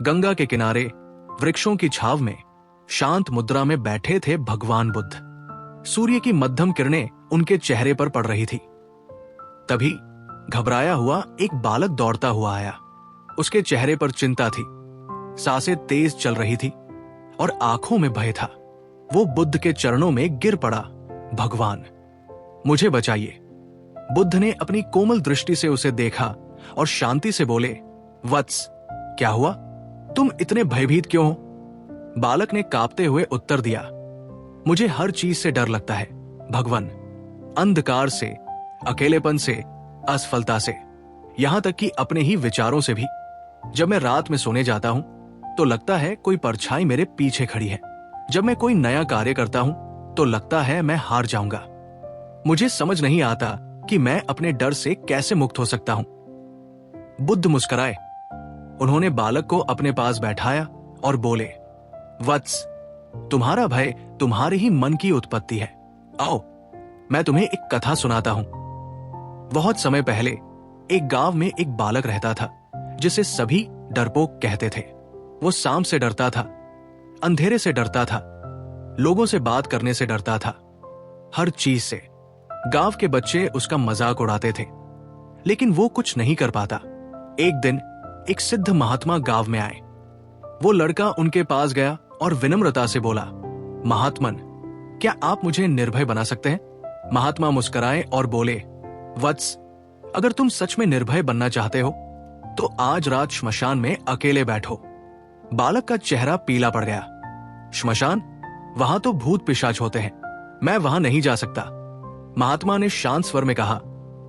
गंगा के किनारे वृक्षों की छाव में शांत मुद्रा में बैठे थे भगवान बुद्ध। सूर्य की मध्यम किरणें उनके चेहरे पर पड़ रही थी। तभी घबराया हुआ एक बालक दौड़ता हुआ आया। उसके चेहरे पर चिंता थी, सांसें तेज चल रही थी और आंखों में भय था। वो बुद्ध के चरणों में गिर पड़ा। भगवान, मुझे बचाइए। बुद्ध ने अपनी कोमल दृष्टि से उसे देखा और शांति से बोले, वत्स, क्या हुआ? तुम इतने भयभीत क्यों हो? बालक ने कांपते हुए उत्तर दिया, मुझे हर चीज से डर लगता है भगवान। अंधकार से, अकेलेपन से, असफलता से, यहां तक कि अपने ही विचारों से भी। जब मैं रात में सोने जाता हूं तो लगता है कोई परछाई मेरे पीछे खड़ी है। जब मैं कोई नया कार्य करता हूं तो लगता है मैं हार जाऊंगा। मुझे समझ नहीं आता कि मैं अपने डर से कैसे मुक्त हो सकता हूं। बुद्ध मुस्कुराए। उन्होंने बालक को अपने पास बैठाया और बोले, वत्स, तुम्हारा भय तुम्हारे ही मन की उत्पत्ति है। आओ, मैं तुम्हें एक कथा सुनाता हूं। बहुत समय पहले एक गांव में एक बालक रहता था जिसे सभी डरपोक कहते थे। वो सांप से डरता था, अंधेरे से डरता था, लोगों से बात करने से डरता था, हर चीज से। गांव के बच्चे उसका मजाक उड़ाते थे, लेकिन वो कुछ नहीं कर पाता। एक दिन एक सिद्ध महात्मा गांव में आए। वो लड़का उनके पास गया और विनम्रता से बोला, महात्मन, क्या आप मुझे निर्भय बना सकते हैं? महात्मा मुस्कुराए और बोले, वत्स, अगर तुम सच में निर्भय बनना चाहते हो तो आज रात श्मशान में अकेले बैठो। बालक का चेहरा पीला पड़ गया। श्मशान? वहां तो भूत पिशाच होते हैं, मैं वहां नहीं जा सकता। महात्मा ने शांत स्वर में कहा,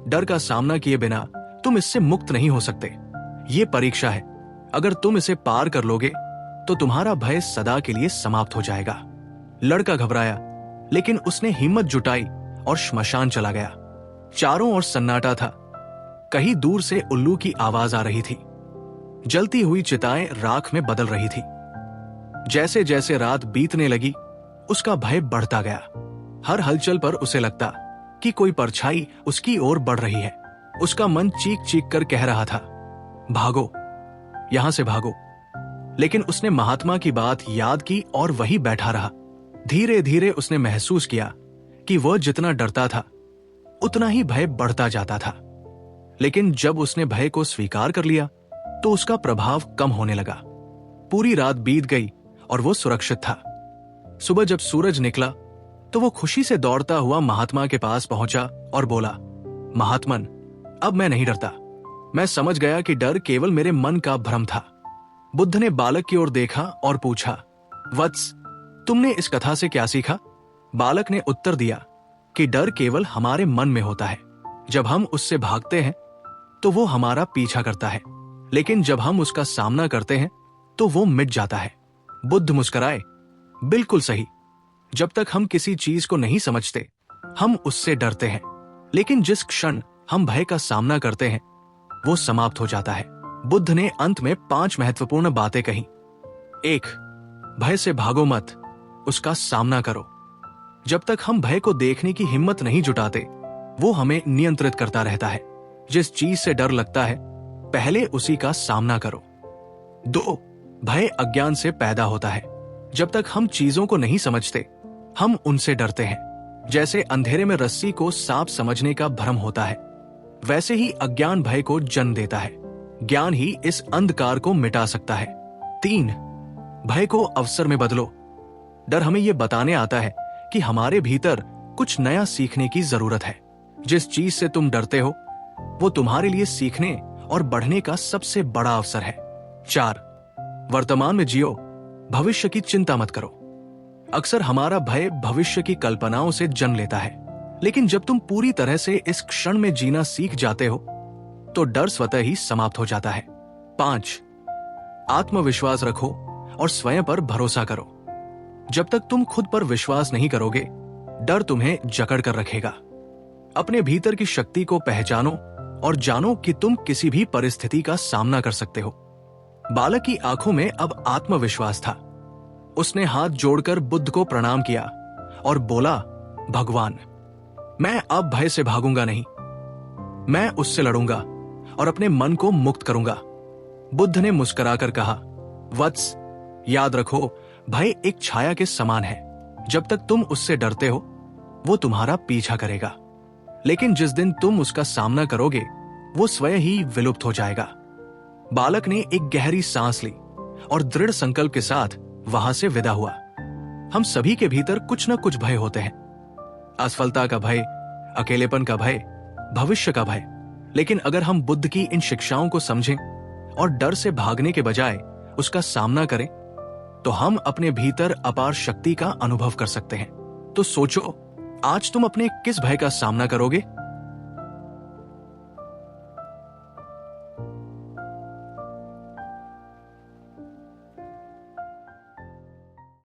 डर का सामना किए बिना तुम इससे मुक्त नहीं हो सकते। ये परीक्षा है, अगर तुम इसे पार कर लोगे तो तुम्हारा भय सदा के लिए समाप्त हो जाएगा। लड़का घबराया, लेकिन उसने हिम्मत जुटाई और श्मशान चला गया। चारों ओर सन्नाटा था। कहीं दूर से उल्लू की आवाज आ रही थी। जलती हुई चिताएं राख में बदल रही थी। जैसे जैसे रात बीतने लगी, उसका भय बढ़ता गया। हर हलचल पर उसे लगता कि कोई परछाई उसकी ओर बढ़ रही है। उसका मन चीख चीख कर कह रहा था, भागो, यहां से भागो। लेकिन उसने महात्मा की बात याद की और वही बैठा रहा। धीरे धीरे उसने महसूस किया कि वह जितना डरता था उतना ही भय बढ़ता जाता था। लेकिन जब उसने भय को स्वीकार कर लिया तो उसका प्रभाव कम होने लगा। पूरी रात बीत गई और वो सुरक्षित था। सुबह जब सूरज निकला तो वो खुशी से दौड़ता हुआ महात्मा के पास पहुंचा और बोला, महात्मन, अब मैं नहीं डरता। मैं समझ गया कि डर केवल मेरे मन का भ्रम था। बुद्ध ने बालक की ओर देखा और पूछा, वत्स, तुमने इस कथा से क्या सीखा? बालक ने उत्तर दिया कि डर केवल हमारे मन में होता है। जब हम उससे भागते हैं तो वो हमारा पीछा करता है, लेकिन जब हम उसका सामना करते हैं तो वो मिट जाता है। बुद्ध मुस्कुराए, बिल्कुल सही। जब तक हम किसी चीज को नहीं समझते हम उससे डरते हैं, लेकिन जिस क्षण हम भय का सामना करते हैं वो समाप्त हो जाता है। बुद्ध ने अंत में 5 महत्वपूर्ण बातें कही। 1. भय से भागो मत, उसका सामना करो। जब तक हम भय को देखने की हिम्मत नहीं जुटाते वो हमें नियंत्रित करता रहता है। जिस चीज से डर लगता है पहले उसी का सामना करो। 2. भय अज्ञान से पैदा होता है। जब तक हम चीजों को नहीं समझते हम उनसे डरते हैं। जैसे अंधेरे में रस्सी को सांप समझने का भ्रम होता है, वैसे ही अज्ञान भय को जन्म देता है। ज्ञान ही इस अंधकार को मिटा सकता है। 3. भय को अवसर में बदलो। डर हमें यह बताने आता है कि हमारे भीतर कुछ नया सीखने की जरूरत है। जिस चीज से तुम डरते हो वो तुम्हारे लिए सीखने और बढ़ने का सबसे बड़ा अवसर है। 4. वर्तमान में जियो, भविष्य की चिंता मत करो। अक्सर हमारा भय भविष्य की कल्पनाओं से जन्म लेता है, लेकिन जब तुम पूरी तरह से इस क्षण में जीना सीख जाते हो तो डर स्वतः ही समाप्त हो जाता है। 5. आत्मविश्वास रखो और स्वयं पर भरोसा करो। जब तक तुम खुद पर विश्वास नहीं करोगे डर तुम्हें जकड़ कर रखेगा। अपने भीतर की शक्ति को पहचानो और जानो कि तुम किसी भी परिस्थिति का सामना कर सकते हो। बालक की आंखों में अब आत्मविश्वास था। उसने हाथ जोड़कर बुद्ध को प्रणाम किया और बोला, भगवान, मैं अब भय से भागूंगा नहीं, मैं उससे लड़ूंगा और अपने मन को मुक्त करूंगा। बुद्ध ने मुस्कुराकर कहा, वत्स, याद रखो, भय एक छाया के समान है। जब तक तुम उससे डरते हो वो तुम्हारा पीछा करेगा, लेकिन जिस दिन तुम उसका सामना करोगे वो स्वयं ही विलुप्त हो जाएगा। बालक ने एक गहरी सांस ली और दृढ़ संकल्प के साथ वहां से विदा हुआ। हम सभी के भीतर कुछ न कुछ भय होते हैं, असफलता का भय, अकेलेपन का भय, भविष्य का भय। लेकिन अगर हम बुद्ध की इन शिक्षाओं को समझें और डर से भागने के बजाय उसका सामना करें तो हम अपने भीतर अपार शक्ति का अनुभव कर सकते हैं। तो सोचो, आज तुम अपने किस भय का सामना करोगे?